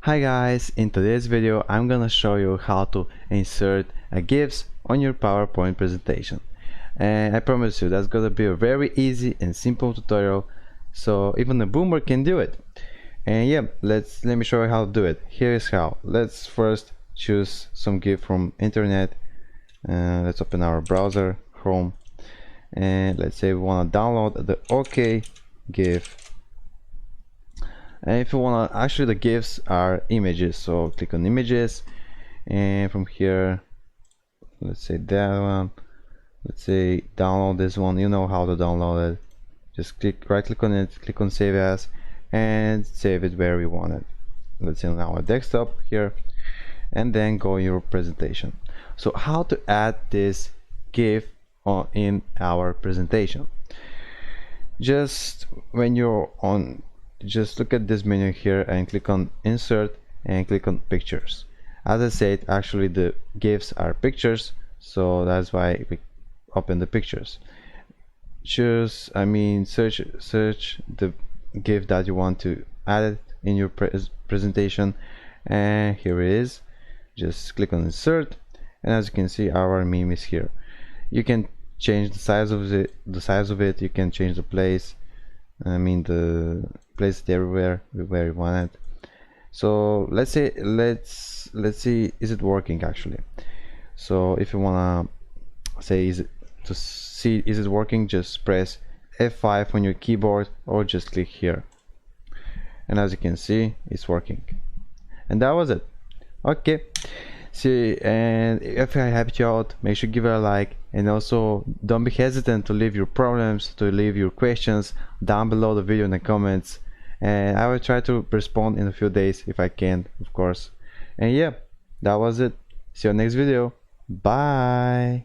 Hi guys, in today's video I'm gonna show you how to insert GIFs on your PowerPoint presentation, and I promise you that's gonna be a very easy and simple tutorial, so even a boomer can do it. And yeah, let me show you how to do it. Here is how. Let's first choose some GIF from internet. Let's open our browser, Chrome, and let's say we want to download the OK GIF. And if you want to, actually the GIFs are images, so click on images, and from here, let's say that one, let's say download this one. You know how to download it. Just right click on it, click on save as, and save it where we want it. Let's say on our desktop here, and then go your presentation. So how to add this GIF in our presentation? Just when you're on, just look at this menu here and click on insert and click on pictures. As I said, actually the GIFs are pictures, so that's why we open the pictures. Search the GIF that you want to add in your presentation, and here it is. Just click on insert, and as you can see, our meme is here. You can change the size of it, you can change the place, place it everywhere where you want it. So let's see, is it working actually? So if you wanna say is it working, just press F5 on your keyboard or just click here, and as you can see, it's working. And that was it. Okay, see, and if I helped you out, make sure to give it a like, and also don't be hesitant to leave your problems, to leave your questions down below the video in the comments, and I will try to respond in a few days if I can, of course. And yeah, that was it. See you next video. Bye.